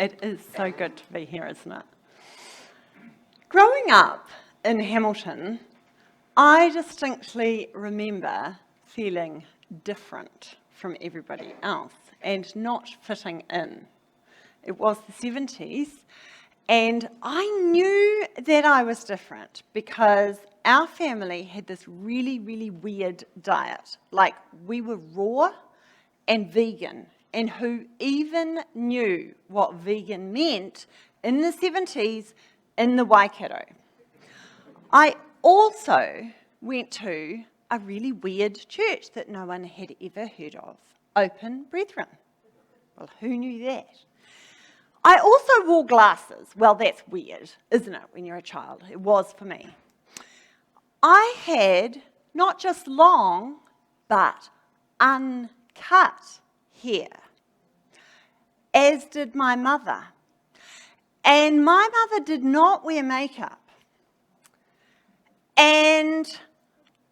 It is so good to be here, isn't it? Growing up in Hamilton, I distinctly remember feeling different from everybody else and not fitting in. It was the 70s, and I knew that I was different because our family had this really, really weird diet. Like, we were raw and vegan, and who even knew what vegan meant in the 70s in the Waikato. I also went to a really weird church that no one had ever heard of, Open Brethren. Well, who knew that? I also wore glasses. Well, that's weird, isn't it, when you're a child? It was for me. I had not just long, but uncut hair, as did my mother. And my mother did not wear makeup. And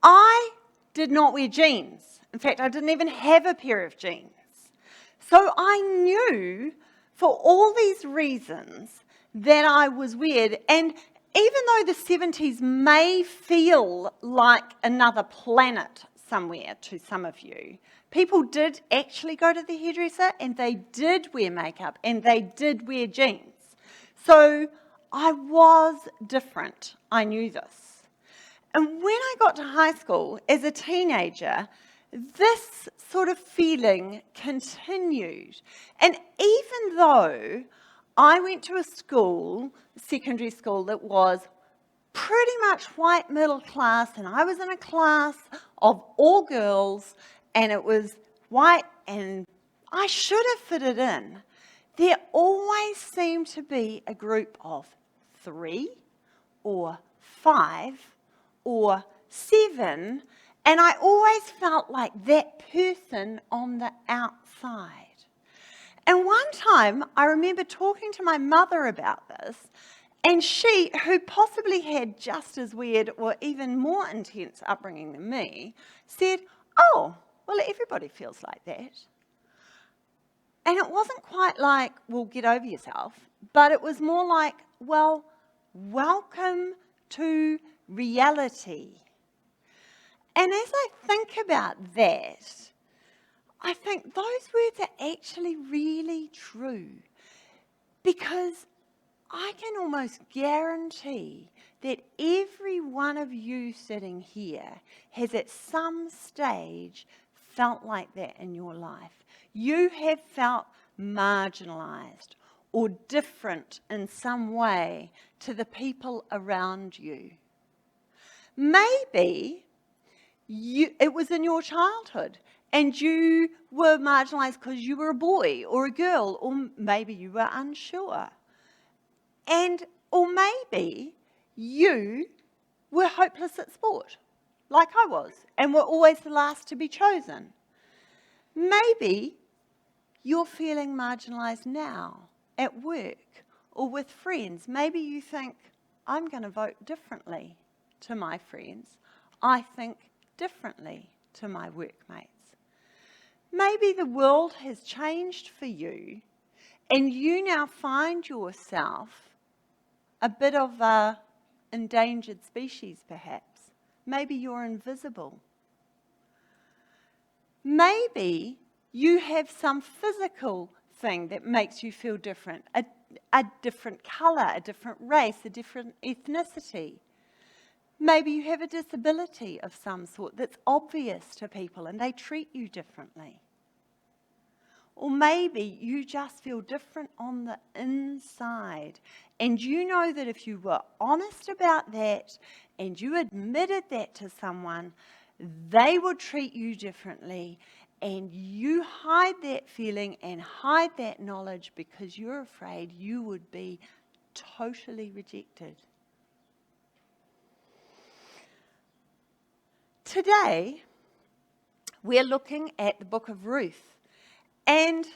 I did not wear jeans. In fact, I didn't even have a pair of jeans. So I knew, for all these reasons, that I was weird. And even though the 70s may feel like another planet somewhere to some of you, people did actually go to the hairdresser and they did wear makeup and they did wear jeans. So I was different. I knew this. And when I got to high school as a teenager, this sort of feeling continued. And even though I went to a school, secondary school, that was pretty much white middle class, and I was in a class of all girls, and it was white, and I should have fitted in, there always seemed to be a group of 3 or 5 or 7, and I always felt like that person on the outside. And one time, I remember talking to my mother about this, and she, who possibly had just as weird or even more intense upbringing than me, said, "Oh, well, everybody feels like that." And it wasn't quite like, well, get over yourself, but it was more like, well, welcome to reality. And as I think about that, I think those words are actually really true, because I can almost guarantee that every one of you sitting here has at some stage felt like that in your life. You have felt marginalised or different in some way to the people around you. Maybe it was in your childhood and you were marginalised because you were a boy or a girl, or maybe you were unsure. Or maybe you were hopeless at sport, like I was, and were always the last to be chosen. Maybe you're feeling marginalised now at work or with friends. Maybe you think, I'm going to vote differently to my friends. I think differently to my workmates. Maybe the world has changed for you and you now find yourself a bit of an endangered species, perhaps. Maybe you're invisible. Maybe you have some physical thing that makes you feel different, a different colour, a different race, a different ethnicity. Maybe you have a disability of some sort that's obvious to people and they treat you differently. Or maybe you just feel different on the inside, and you know that if you were honest about that and you admitted that to someone, they would treat you differently, and you hide that feeling and hide that knowledge because you're afraid you would be totally rejected. Today, we're looking at the book of Ruth. And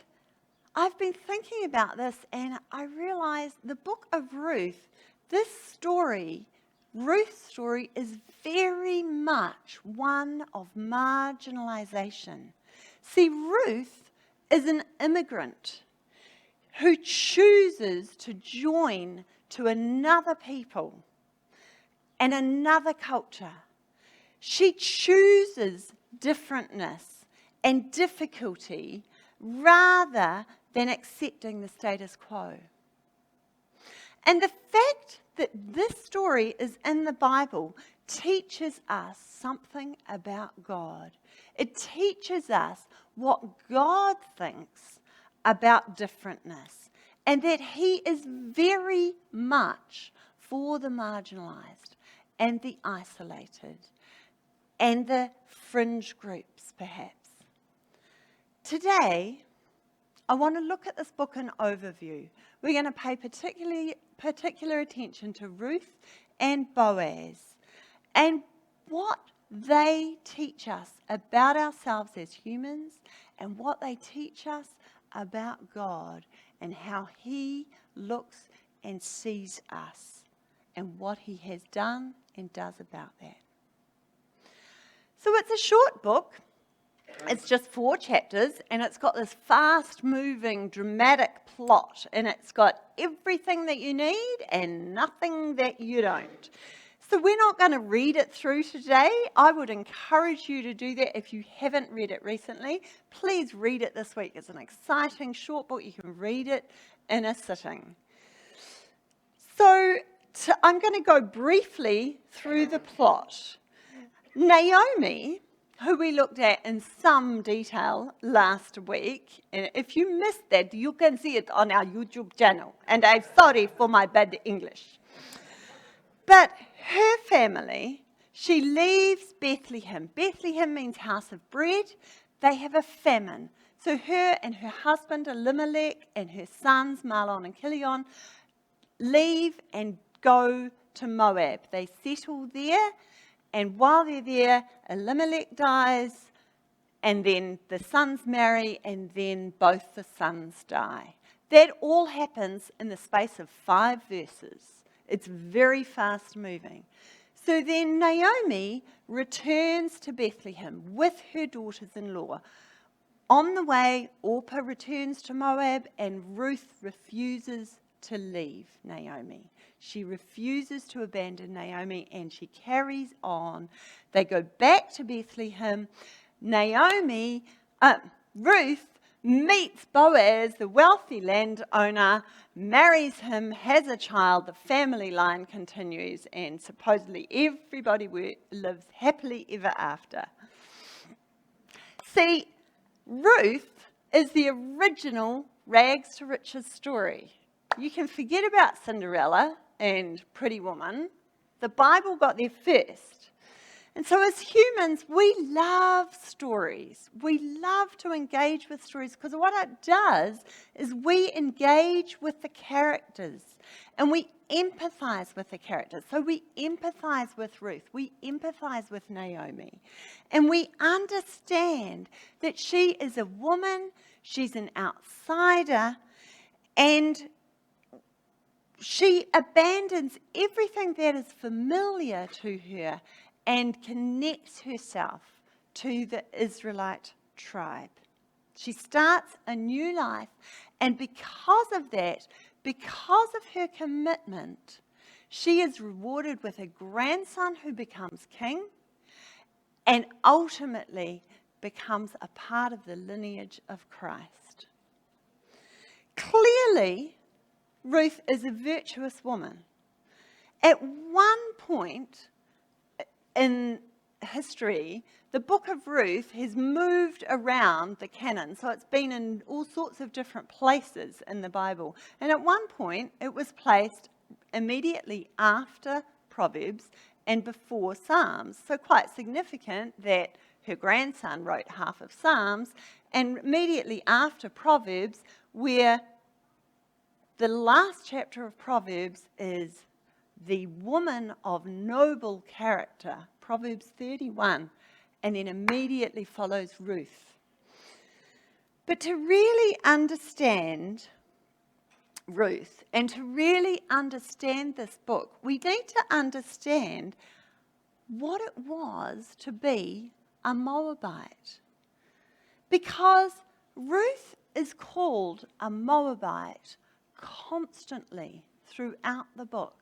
I've been thinking about this, and I realised the book of Ruth, this story, Ruth's story, is very much one of marginalisation. See, Ruth is an immigrant. who chooses to join to another people and another culture. She chooses differentness and difficulty rather than accepting the status quo. And the fact that this story is in the Bible teaches us something about God. It teaches us what God thinks about differentness, and that He is very much for the marginalised and the isolated and the fringe groups, perhaps. Today, I want to look at this book in overview. We're going to pay particular attention to Ruth and Boaz and what they teach us about ourselves as humans and what they teach us about God and how He looks and sees us and what He has done and does about that. So it's a short book. It's just 4 chapters, and it's got this fast-moving, dramatic plot, and it's got everything that you need and nothing that you don't. So we're not going to read it through today. I would encourage you to do that if you haven't read it recently. Please read it this week. It's an exciting short book. You can read it in a sitting. So I'm going to go briefly through the plot. Naomi, who we looked at in some detail last week, and if you missed that, you can see it on our YouTube channel, and I'm sorry for my bad English. But her family, she leaves Bethlehem. Bethlehem means house of bread. They have a famine. So her and her husband Elimelech and her sons Mahlon and Chilion leave and go to Moab. They settle there. And while they're there, Elimelech dies, and then the sons marry, and then both the sons die. That all happens in the space of 5 verses. It's very fast moving. So then Naomi returns to Bethlehem with her daughters-in-law. On the way, Orpah returns to Moab, and Ruth refuses to leave Naomi. She refuses to abandon Naomi, and she carries on. They go back to Bethlehem. Ruth meets Boaz, the wealthy landowner, marries him, has a child, the family line continues, and supposedly everybody lives happily ever after. See, Ruth is the original rags to riches story. You can forget about Cinderella and Pretty Woman. The Bible got there first. And so as humans, we love stories. We love to engage with stories because what it does is we engage with the characters and we empathize with the characters. So we empathize with Ruth. We empathize with Naomi. And we understand that she is a woman, she's an outsider, and she abandons everything that is familiar to her and connects herself to the Israelite tribe. She starts a new life, and because of that, because of her commitment, she is rewarded with a grandson who becomes king and ultimately becomes a part of the lineage of Christ. Clearly, Ruth is a virtuous woman. At one point in history, the book of Ruth has moved around the canon, so it's been in all sorts of different places in the Bible. And at one point, it was placed immediately after Proverbs and before Psalms. So quite significant that her grandson wrote half of Psalms, and immediately after Proverbs, where the last chapter of Proverbs is the woman of noble character, Proverbs 31, and then immediately follows Ruth. But to really understand Ruth and to really understand this book, we need to understand what it was to be a Moabite. Because Ruth is called a Moabite constantly throughout the book.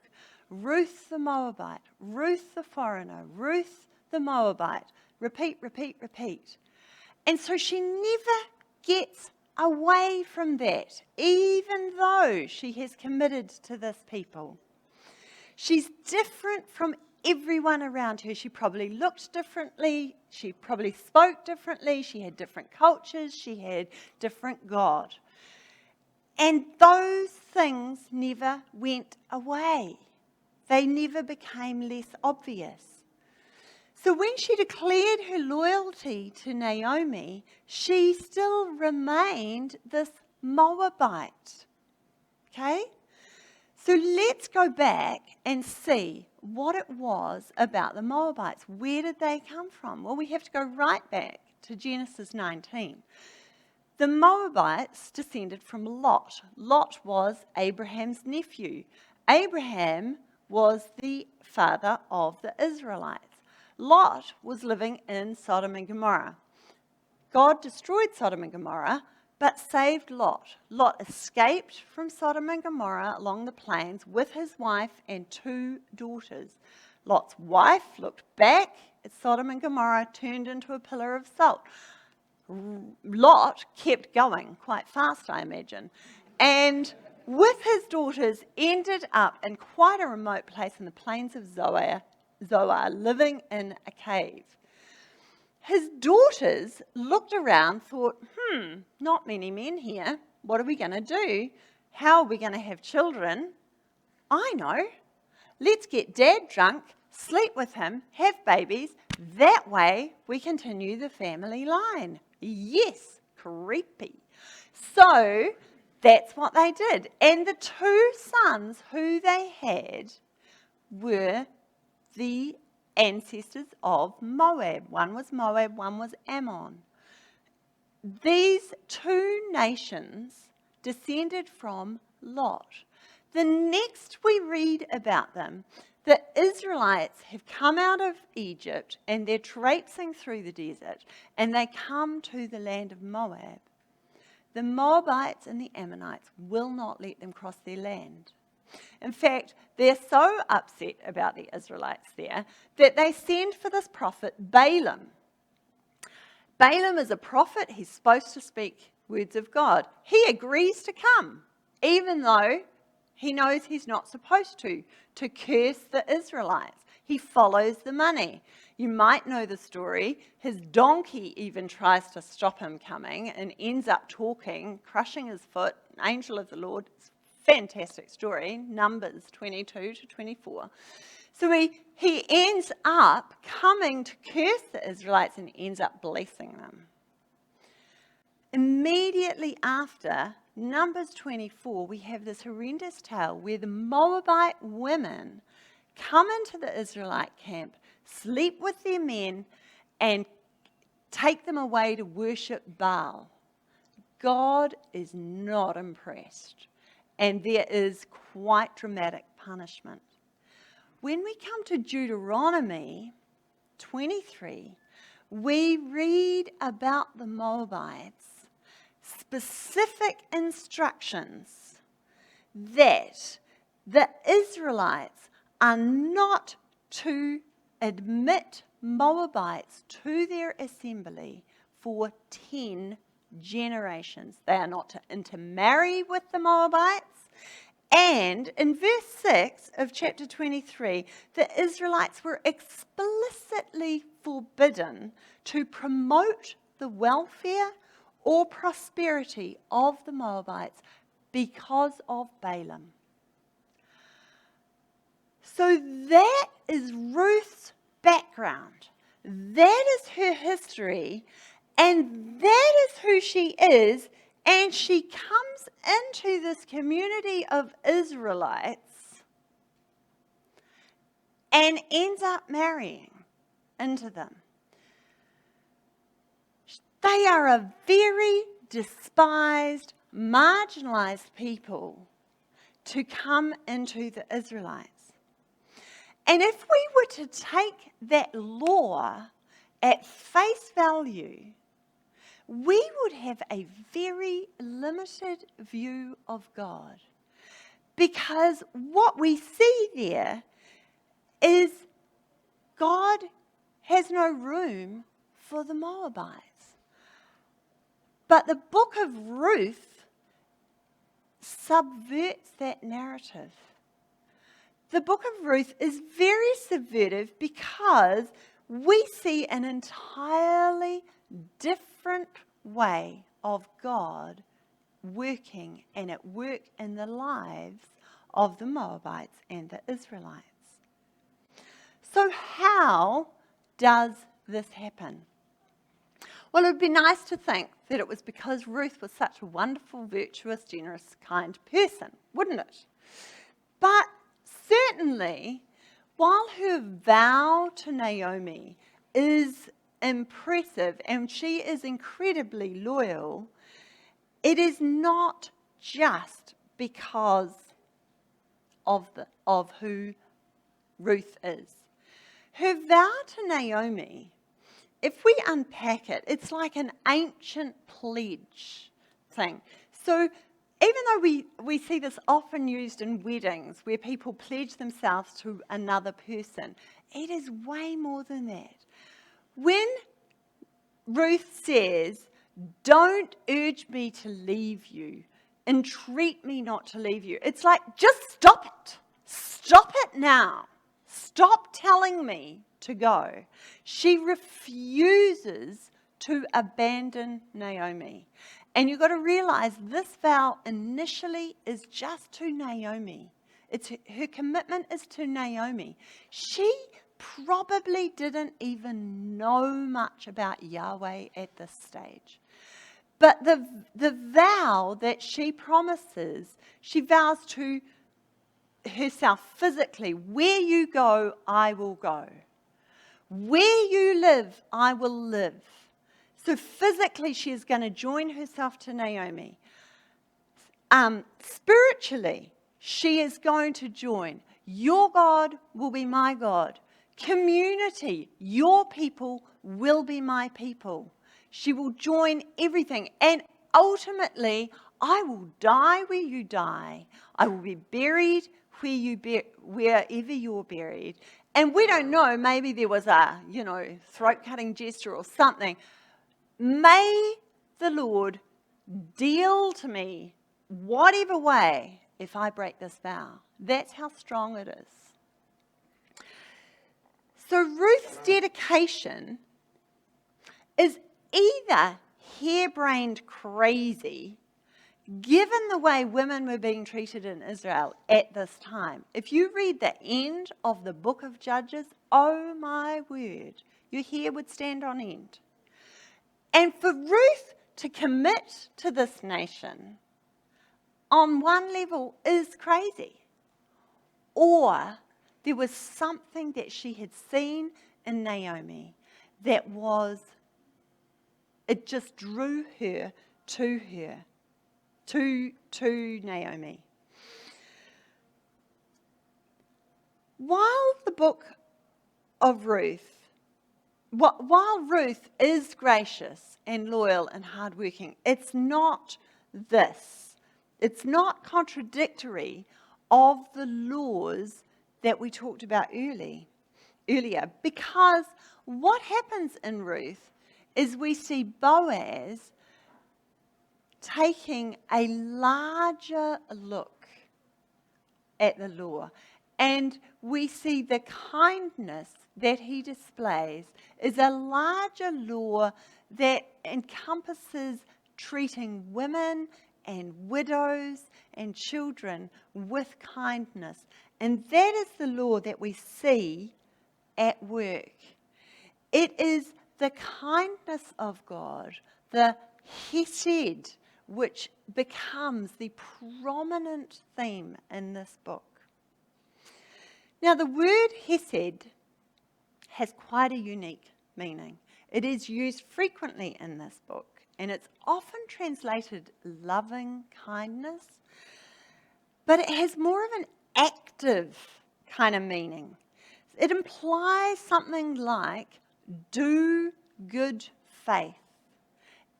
Ruth the Moabite, Ruth the foreigner, Ruth the Moabite. Repeat, repeat, repeat. And so she never gets away from that, even though she has committed to this people. She's different from everyone around her. She probably looked differently. She probably spoke differently. She had different cultures. She had different God. And those things never went away. They never became less obvious. So when she declared her loyalty to Naomi, she still remained this Moabite. Okay? So let's go back and see what it was about the Moabites. Where did they come from? Well, we have to go right back to Genesis 19. The Moabites descended from Lot. Lot was Abraham's nephew. Abraham was the father of the Israelites. Lot was living in Sodom and Gomorrah. God destroyed Sodom and Gomorrah, but saved Lot. Lot escaped from Sodom and Gomorrah along the plains with his wife and 2 daughters. Lot's wife looked back at Sodom and Gomorrah, turned into a pillar of salt. Lot kept going quite fast, I imagine, and with his daughters ended up in quite a remote place in the plains of Zoar, living in a cave. His daughters looked around, thought, not many men here. What are we going to do? How are we going to have children? I know. Let's get Dad drunk, sleep with him, have babies. That way we continue the family line. Yes, creepy. So that's what they did. And the 2 sons who they had were the ancestors of Moab. One was Moab, one was Ammon. These 2 nations descended from Lot. The next we read about them, the Israelites have come out of Egypt and they're traipsing through the desert and they come to the land of Moab. The Moabites and the Ammonites will not let them cross their land. In fact, they're so upset about the Israelites there that they send for this prophet Balaam. Balaam is a prophet. He's supposed to speak words of God. He agrees to come, even though he knows he's not supposed to curse the Israelites. He follows the money. You might know the story. His donkey even tries to stop him coming and ends up talking, crushing his foot. An angel of the Lord. Fantastic story, Numbers 22 to 24. So he ends up coming to curse the Israelites and ends up blessing them. Immediately after Numbers 24, we have this horrendous tale where the Moabite women come into the Israelite camp, sleep with their men, and take them away to worship Baal. God is not impressed. And there is quite dramatic punishment. When we come to Deuteronomy 23, we read about the Moabites, specific instructions that the Israelites are not to admit Moabites to their assembly for 10 generations. They are not to intermarry with the Moabites. And in verse 6 of chapter 23, the Israelites were explicitly forbidden to promote the welfare or prosperity of the Moabites because of Balaam. So that is Ruth's background. That is her history. And that is who she is, and she comes into this community of Israelites and ends up marrying into them. They are a very despised, marginalized people to come into the Israelites. And if we were to take that law at face value, we would have a very limited view of God. Because what we see there is God has no room for the Moabites. But the book of Ruth subverts that narrative. The book of Ruth is very subversive because we see an entirely different way of God working and at work in the lives of the Moabites and the Israelites. So how does this happen? Well, it would be nice to think that it was because Ruth was such a wonderful, virtuous, generous, kind person, wouldn't it? But certainly, while her vow to Naomi is impressive and she is incredibly loyal, it is not just because of who Ruth is. Her vow to Naomi, if we unpack it, it's like an ancient pledge thing. So even though we see this often used in weddings where people pledge themselves to another person, it is way more than that. When Ruth says, "Don't urge me to leave you, entreat me not to leave you," it's like, just stop it. Stop it now. Stop telling me to go. She refuses to abandon Naomi. And you've got to realize this vow initially is just to Naomi. Her commitment is to Naomi. She probably didn't even know much about Yahweh at this stage. But the vow that she promises, she vows to herself physically, where you go, I will go. Where you live, I will live. So physically, she is going to join herself to Naomi. Spiritually, she is going to join. Your God will be my God. Community, your people will be my people. She will join everything. And ultimately, I will die where you die. I will be buried wherever you're buried. And we don't know, maybe there was a, throat-cutting gesture or something. May the Lord deal to me whatever way if I break this vow. That's how strong it is. So Ruth's dedication is either harebrained crazy, given the way women were being treated in Israel at this time. If you read the end of the book of Judges, oh my word, your hair would stand on end. And for Ruth to commit to this nation, on one level, is crazy. Or there was something that she had seen in Naomi that it just drew her to Naomi. While the book of Ruth, while Ruth is gracious and loyal and hardworking, it's not this. It's not contradictory of the laws that we talked about earlier. Because what happens in Ruth is we see Boaz taking a larger look at the law. And we see the kindness that he displays is a larger law that encompasses treating women and widows and children with kindness. And that is the law that we see at work. It is the kindness of God, the hesed, which becomes the prominent theme in this book. Now, the word hesed has quite a unique meaning. It is used frequently in this book, and it's often translated loving kindness, but it has more of an active kind of meaning. It implies something like do good faith.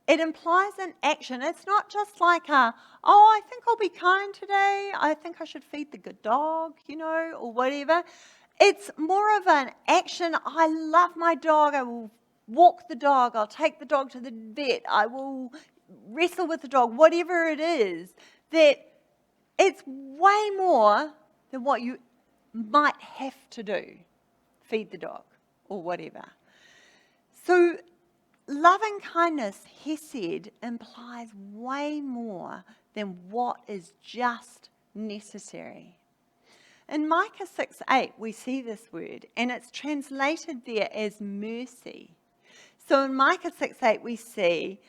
it implies an action. It's not just like I think I'll be kind today. I think I should feed the good dog, or whatever. It's more of an action. I love my dog. I will walk the dog. I'll take the dog to the vet. I will wrestle with the dog, whatever it is. That it's way more than what you might have to do. Feed the dog or whatever. So loving kindness, hesed, implies way more than what is just necessary. In Micah 6:8, we see this word, and it's translated there as mercy. So in Micah 6:8, we see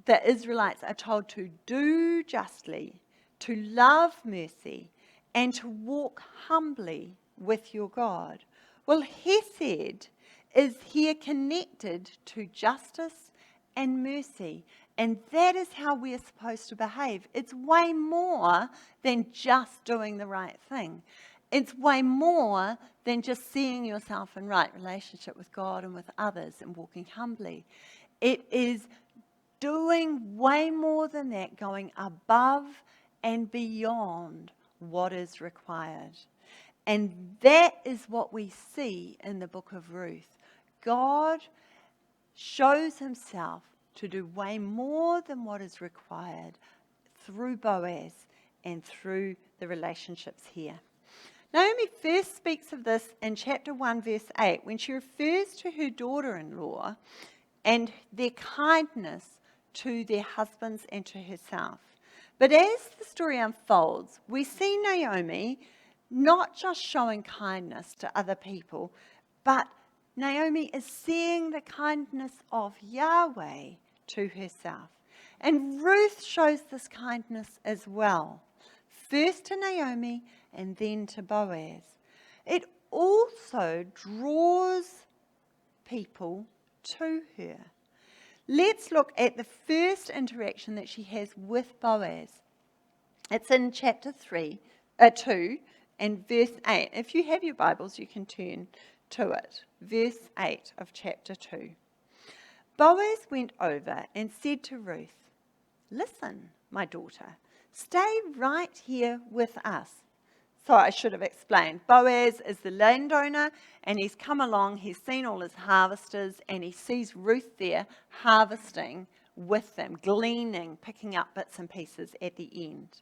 the Israelites are told to do justly, to love mercy, and to walk humbly with your God. Well, hesed is here connected to justice and mercy. And that is how we're supposed to behave. It's way more than just doing the right thing. It's way more than just seeing yourself in right relationship with God and with others and walking humbly. It is doing way more than that, going above and beyond what is required. And that is what we see in the book of Ruth. God shows himself to do way more than what is required through Boaz and through the relationships here. Naomi first speaks of this in chapter 1, verse 8, when she refers to her daughter-in-law and their kindness to their husbands and to herself. But as the story unfolds, we see Naomi not just showing kindness to other people, but Naomi is seeing the kindness of Yahweh to herself. And Ruth shows this kindness as well, first to Naomi and then to Boaz. It also draws people to her. Let's look at the first interaction that she has with Boaz. It's in chapter 2 and verse 8. If you have your Bibles, you can turn to it. Verse 8 of chapter 2. Boaz went over and said to Ruth, "Listen, my daughter, stay right here with us." So I should have explained. Boaz is the landowner and he's come along, he's seen all his harvesters and he sees Ruth there harvesting with them, gleaning, picking up bits and pieces at the end.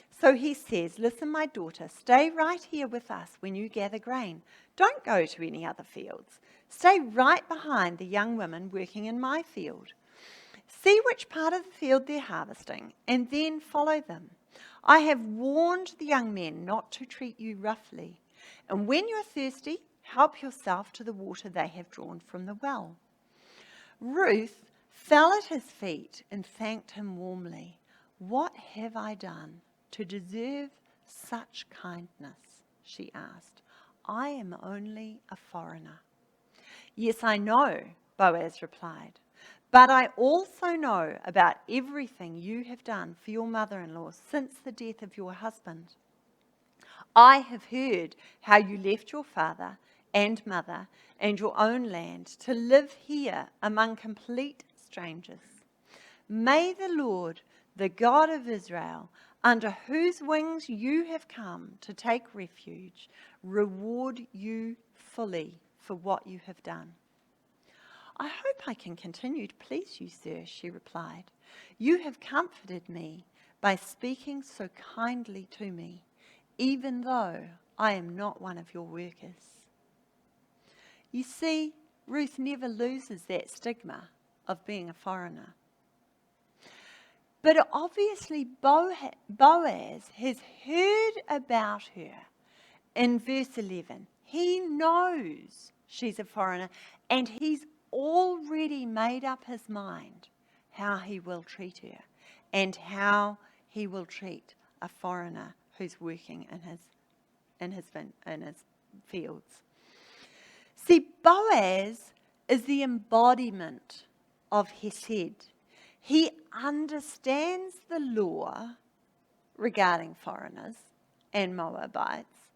So he says, "Listen, my daughter, stay right here with us when you gather grain. Don't go to any other fields. Stay right behind the young women working in my field. See which part of the field they're harvesting and then follow them. I have warned the young men not to treat you roughly. And when you're thirsty, help yourself to the water they have drawn from the well." Ruth fell at his feet and thanked him warmly. "What have I done to deserve such kindness?" she asked. "I am only a foreigner." "Yes, I know," Boaz replied. "But I also know about everything you have done for your mother-in-law since the death of your husband. I have heard how you left your father and mother and your own land to live here among complete strangers. May the Lord, the God of Israel, under whose wings you have come to take refuge, reward you fully for what you have done." "I hope I can continue to please you, sir," she replied. "You have comforted me by speaking so kindly to me, even though I am not one of your workers." You see, Ruth never loses that stigma of being a foreigner. But obviously Boaz has heard about her in verse 11. He knows she's a foreigner and he's already made up his mind how he will treat her and how he will treat a foreigner who's working in his fields. See, Boaz is the embodiment of Hesed. He understands the law regarding foreigners and Moabites,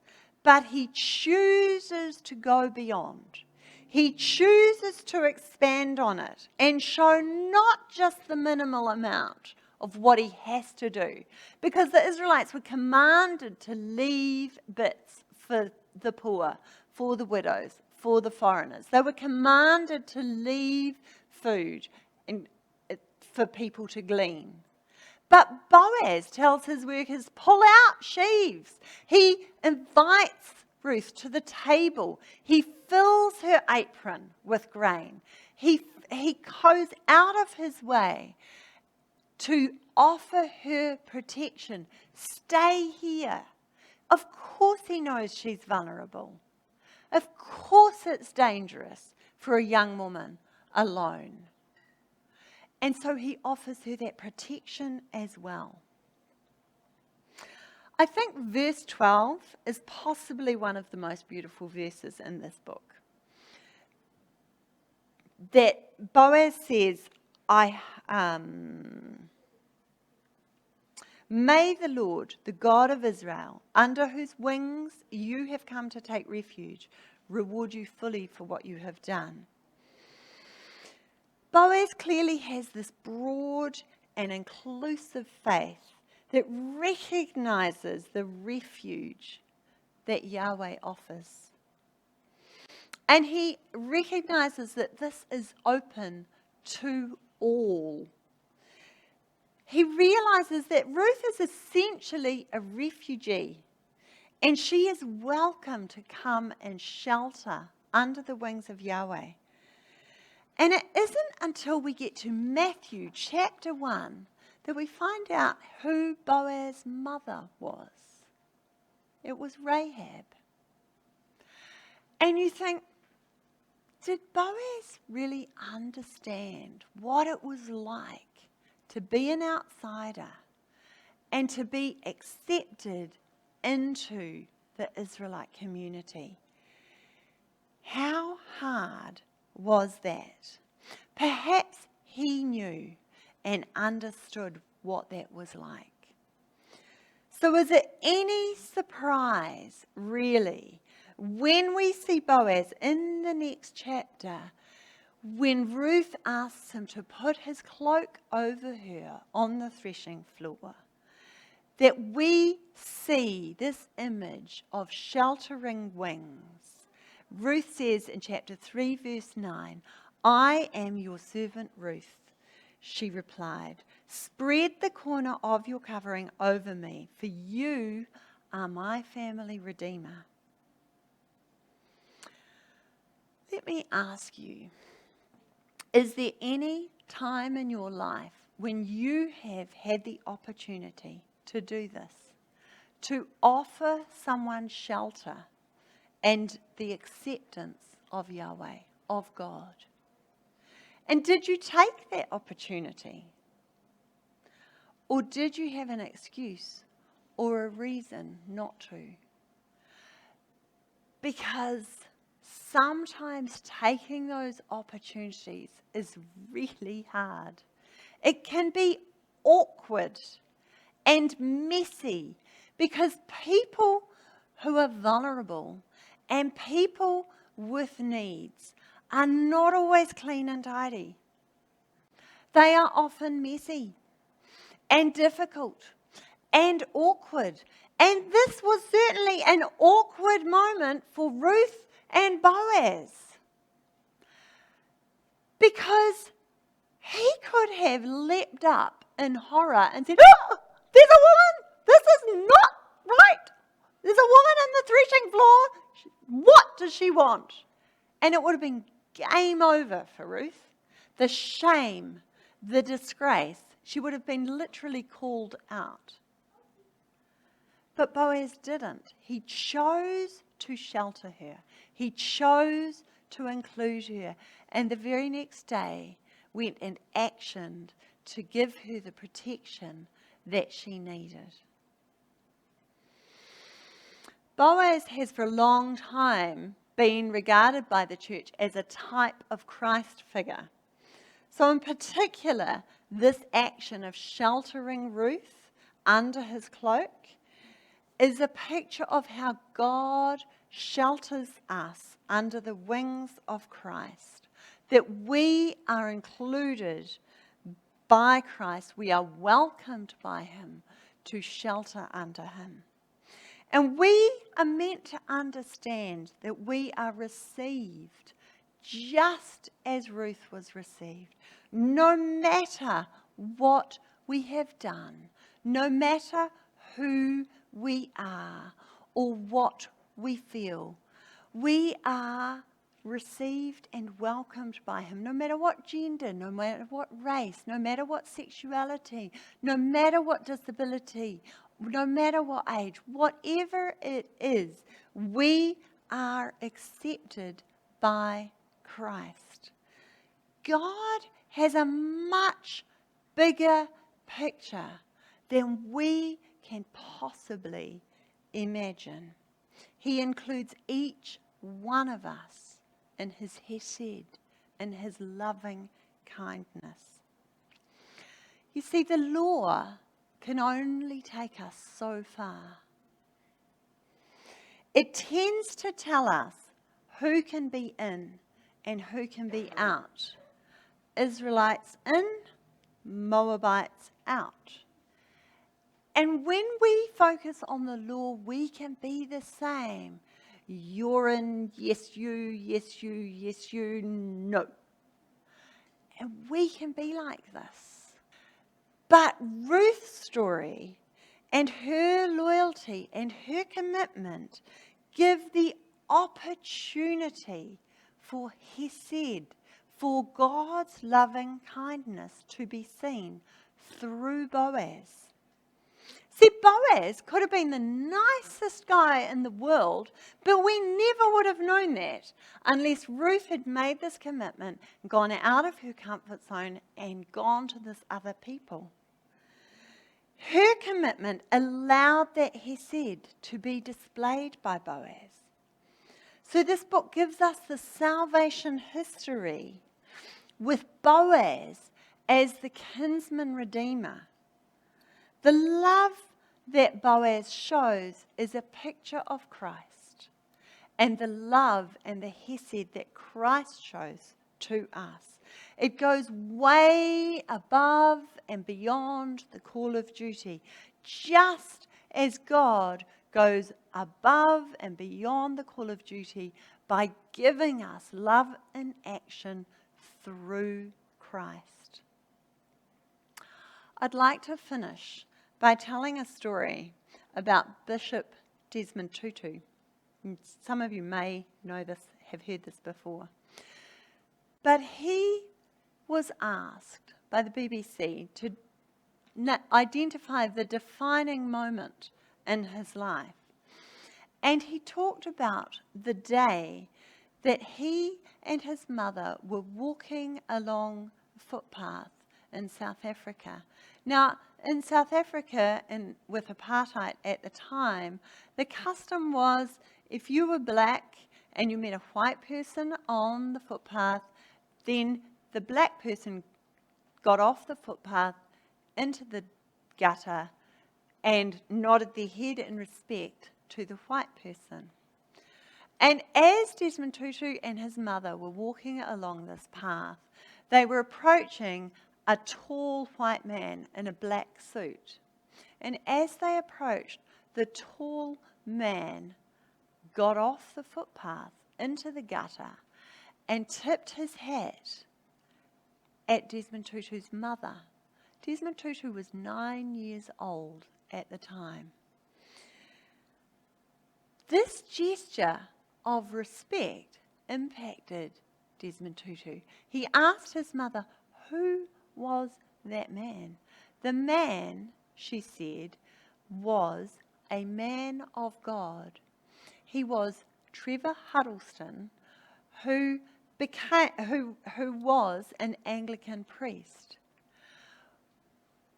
but he chooses to go beyond. he chooses to expand on it and show not just the minimal amount of what he has to do, because the Israelites were commanded to leave bits for the poor, for the widows, for the foreigners. They were commanded to leave food and for people to glean. But Boaz tells his workers, pull out sheaves. He invites Ruth to the table. He fills her apron with grain. He goes out of his way to offer her protection. Stay here. Of course he knows she's vulnerable. Of course it's dangerous for a young woman alone. And so he offers her that protection as well. I think verse 12 is possibly one of the most beautiful verses in this book. That Boaz says, may the Lord, the God of Israel, under whose wings you have come to take refuge, reward you fully for what you have done. Boaz clearly has this broad and inclusive faith that recognizes the refuge that Yahweh offers. And he recognizes that this is open to all. He realizes that Ruth is essentially a refugee, and she is welcome to come and shelter under the wings of Yahweh. And it isn't until we get to Matthew chapter 1 that we find out who Boaz's mother was. It was Rahab. And you think, did Boaz really understand what it was like to be an outsider and to be accepted into the Israelite community? How hard was that? Perhaps he knew and understood what that was like. So is it any surprise, really, when we see Boaz in the next chapter, when Ruth asks him to put his cloak over her on the threshing floor, that we see this image of sheltering wings? Ruth says in chapter 3, verse 9, I am your servant Ruth. She replied, spread the corner of your covering over me, for you are my family redeemer. Let me ask you, is there any time in your life when you have had the opportunity to do this? To offer someone shelter and the acceptance of Yahweh, of God? And did you take that opportunity? Or did you have an excuse or a reason not to? Because sometimes taking those opportunities is really hard. It can be awkward and messy because people who are vulnerable and people with needs are not always clean and tidy. They are often messy and difficult and awkward. And this was certainly an awkward moment for Ruth and Boaz, because he could have leapt up in horror and said, oh, there's a woman! This is not right! There's a woman in the threshing floor! What does she want? And it would have been game over for Ruth. The shame, the disgrace, she would have been literally called out. But Boaz didn't. He chose to shelter her. He chose to include her. And the very next day went and actioned to give her the protection that she needed. Boaz has for a long time been regarded by the church as a type of Christ figure. So in particular, this action of sheltering Ruth under his cloak is a picture of how God shelters us under the wings of Christ, that we are included by Christ. We are welcomed by him to shelter under him. And we are meant to understand that we are received just as Ruth was received, no matter what we have done, no matter who we are or what we feel. We are received and welcomed by him, no matter what gender, no matter what race, no matter what sexuality, no matter what disability, no matter what age, whatever it is, we are accepted by Christ. God has a much bigger picture than we can possibly imagine. He includes each one of us in his hesed, in his loving kindness. You see, the law can only take us so far. It tends to tell us who can be in and who can be out. Israelites in, Moabites out. And when we focus on the law, we can be the same. You're in, yes you, yes you, yes you, no. And we can be like this. But Ruth's story and her loyalty and her commitment give the opportunity for hesed, for God's loving kindness to be seen through Boaz. See, Boaz could have been the nicest guy in the world, but we never would have known that unless Ruth had made this commitment, gone out of her comfort zone and gone to this other people. Her commitment allowed that hesed to be displayed by Boaz. So this book gives us the salvation history with Boaz as the kinsman redeemer. The love that Boaz shows is a picture of Christ and the love and the hesed that Christ shows to us. It goes way above and beyond the call of duty, just as God goes above and beyond the call of duty by giving us love in action through Christ. I'd like to finish by telling a story about Bishop Desmond Tutu. Some of you may know this, have heard this before. But he was asked by the BBC to identify the defining moment in his life. And he talked about the day that he and his mother were walking along a footpath in South Africa. Now, in South Africa, and with apartheid at the time, the custom was if you were black and you met a white person on the footpath, then the black person got off the footpath into the gutter and nodded their head in respect to the white person. And as Desmond Tutu and his mother were walking along this path, they were approaching a tall white man in a black suit. And as they approached, the tall man got off the footpath into the gutter and tipped his hat at Desmond Tutu's mother. Desmond Tutu was 9 years old at the time. This gesture of respect impacted Desmond Tutu. He asked his mother, who was that man? The man, she said, was a man of God. He was Trevor Huddleston, who was an Anglican priest.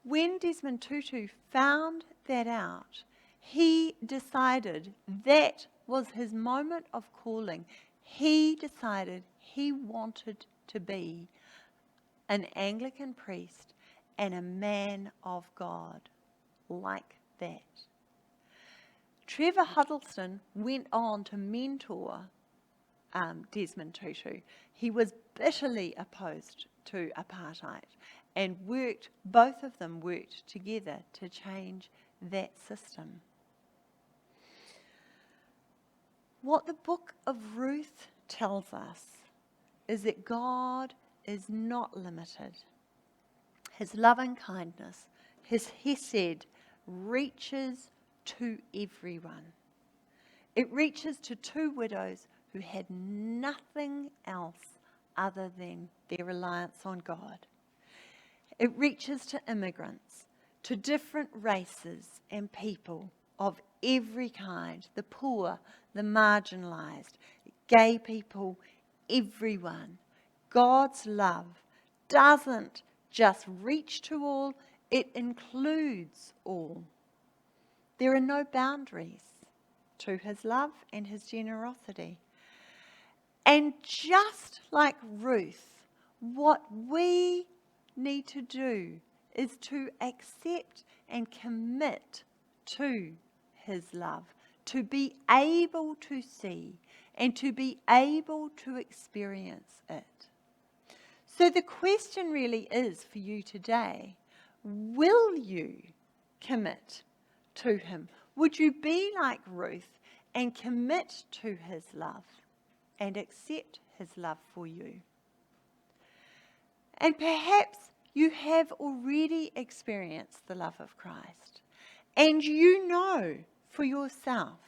When Desmond Tutu found that out, he decided that was his moment of calling. He decided he wanted to be an Anglican priest and a man of God like that. Trevor Huddleston went on to mentor Desmond Tutu. He was bitterly opposed to apartheid and both of them worked together to change that system. What the book of Ruth tells us is that God is not limited. His loving kindness, his hesed, reaches to everyone. It reaches to two widows who had nothing else other than their reliance on God. It reaches to immigrants, to different races and people of every kind, the poor, the marginalised, gay people, everyone. God's love doesn't just reach to all, it includes all. There are no boundaries to his love and his generosity. And just like Ruth, what we need to do is to accept and commit to his love, to be able to see and to be able to experience it. So the question really is for you today, will you commit to him? Would you be like Ruth and commit to his love and accept his love for you? And perhaps you have already experienced the love of Christ and you know for yourself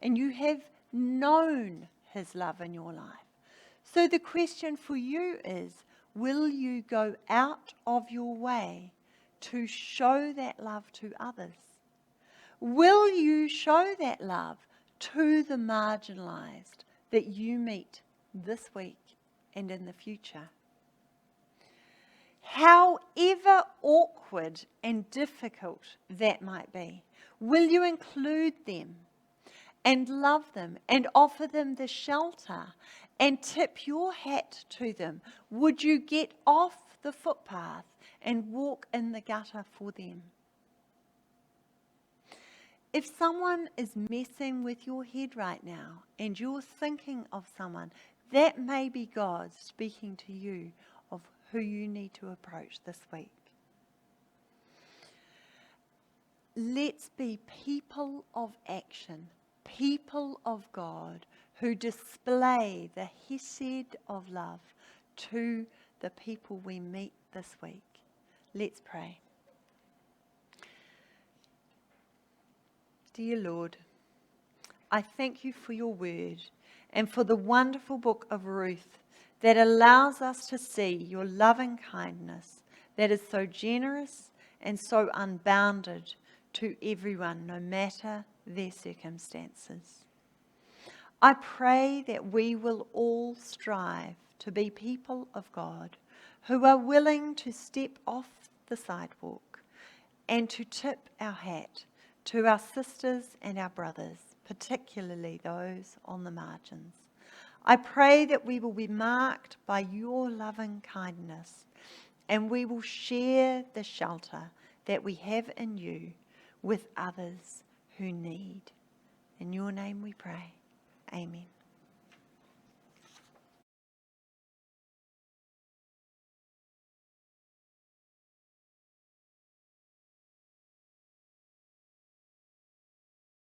and you have known his love in your life. So the question for you is, will you go out of your way to show that love to others? Will you show that love to the marginalised that you meet this week and in the future? However awkward and difficult that might be, will you include them and love them and offer them the shelter and tip your hat to them? Would you get off the footpath and walk in the gutter for them? If someone is messing with your head right now and you're thinking of someone, that may be God speaking to you of who you need to approach this week. Let's be people of action, people of God who display the hesed of love to the people we meet this week. Let's pray. Dear Lord, I thank you for your word and for the wonderful book of Ruth that allows us to see your loving kindness that is so generous and so unbounded to everyone, no matter their circumstances. I pray that we will all strive to be people of God who are willing to step off the sidewalk and to tip our hat to our sisters and our brothers, particularly those on the margins. I pray that we will be marked by your loving kindness and we will share the shelter that we have in you with others who need. In your name we pray. Amen.